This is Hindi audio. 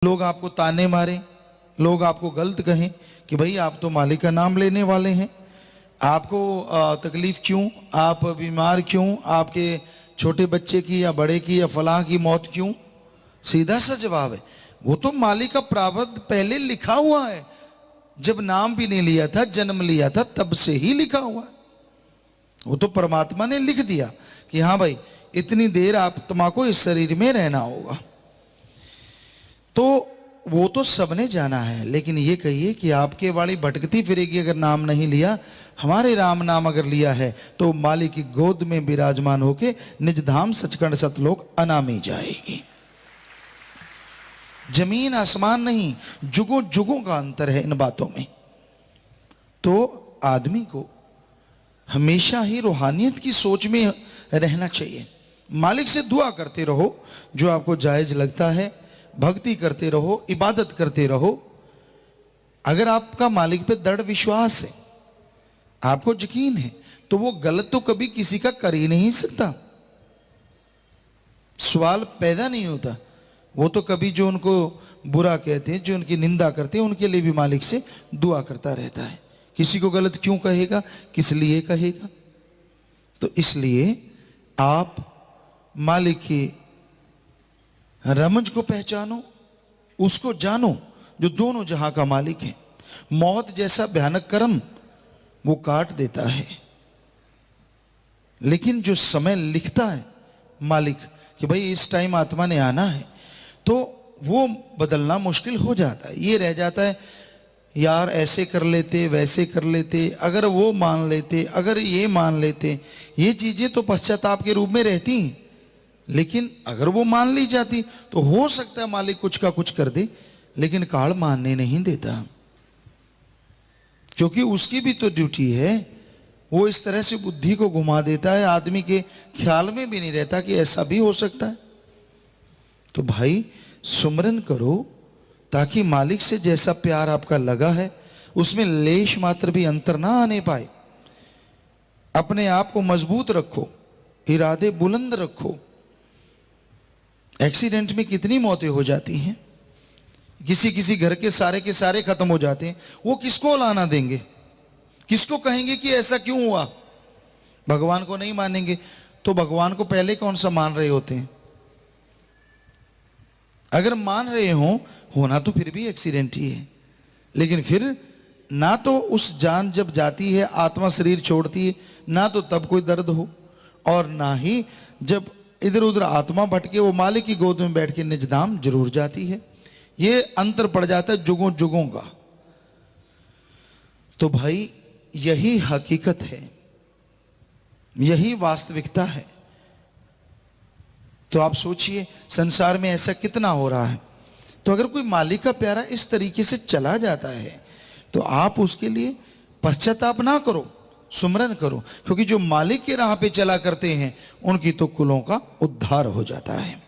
लोग आपको ताने मारें, लोग आपको गलत कहें कि भाई आप तो मालिक का नाम लेने वाले हैं, आपको तकलीफ क्यों, आप बीमार क्यों, आपके छोटे बच्चे की या बड़े की या फलां की मौत क्यों। सीधा सा जवाब है, वो तो मालिक का प्रारब्ध पहले लिखा हुआ है। जब नाम भी नहीं लिया था, जन्म लिया था, तब से ही लिखा हुआ है। वो तो परमात्मा ने लिख दिया कि हाँ भाई इतनी देर आत्मा को इस शरीर में रहना होगा। तो वो तो सबने जाना है, लेकिन ये कहिए कि आपके वाली भटकती फिरेगी अगर नाम नहीं लिया, हमारे राम नाम अगर लिया है तो मालिक की गोद में विराजमान होके निज धाम सचखंड सतलोक अनामी जाएगी। जमीन आसमान नहीं, जुगों जुगों का अंतर है इन बातों में। तो आदमी को हमेशा ही रूहानियत की सोच में रहना चाहिए। मालिक से दुआ करते रहो जो आपको जायज लगता है, भक्ति करते रहो, इबादत करते रहो। अगर आपका मालिक पे दृढ़ विश्वास है, आपको यकीन है, तो वो गलत तो कभी किसी का कर ही नहीं सकता। सवाल पैदा नहीं होता। वो तो कभी जो उनको बुरा कहते हैं, जो उनकी निंदा करते हैं, उनके लिए भी मालिक से दुआ करता रहता है। किसी को गलत क्यों कहेगा, किस लिए कहेगा। तो इसलिए आप मालिक की रमज को पहचानो, उसको जानो जो दोनों जहां का मालिक है। मौत जैसा भयानक कर्म वो काट देता है, लेकिन जो समय लिखता है मालिक कि भाई इस टाइम आत्मा ने आना है, तो वो बदलना मुश्किल हो जाता है। ये रह जाता है यार ऐसे कर लेते, वैसे कर लेते, अगर वो मान लेते, अगर ये मान लेते। ये चीजें तो पश्चाताप के रूप में रहती हैं, लेकिन अगर वो मान ली जाती तो हो सकता है मालिक कुछ का कुछ कर दे, लेकिन काल मानने नहीं देता, क्योंकि उसकी भी तो ड्यूटी है। वो इस तरह से बुद्धि को घुमा देता है, आदमी के ख्याल में भी नहीं रहता कि ऐसा भी हो सकता है। तो भाई सुमरन करो, ताकि मालिक से जैसा प्यार आपका लगा है उसमें लेश मात्र भी अंतर ना आने पाए। अपने आप को मजबूत रखो, इरादे बुलंद रखो। एक्सीडेंट में कितनी मौतें हो जाती हैं, किसी किसी घर के सारे खत्म हो जाते हैं। वो किसको लाना देंगे, किसको कहेंगे कि ऐसा क्यों हुआ। भगवान को नहीं मानेंगे तो भगवान को पहले कौन सा मान रहे होते हैं। अगर मान रहे हो, होना तो फिर भी एक्सीडेंट ही है, लेकिन फिर ना तो उस जान जब जाती है, आत्मा शरीर छोड़ती है, ना तो तब कोई दर्द हो, और ना ही जब इधर उधर आत्मा भटके वो मालिक की गोद में बैठ के निज धाम जरूर जाती है। ये अंतर पड़ जाता है जुगों जुगों का। तो भाई यही हकीकत है, यही वास्तविकता है। तो आप सोचिए संसार में ऐसा कितना हो रहा है। तो अगर कोई मालिक का प्यारा इस तरीके से चला जाता है तो आप उसके लिए पश्चाताप ना करो, सुमरन करो, क्योंकि जो मालिक के राह पे चला करते हैं उनकी तो कुलों का उद्धार हो जाता है।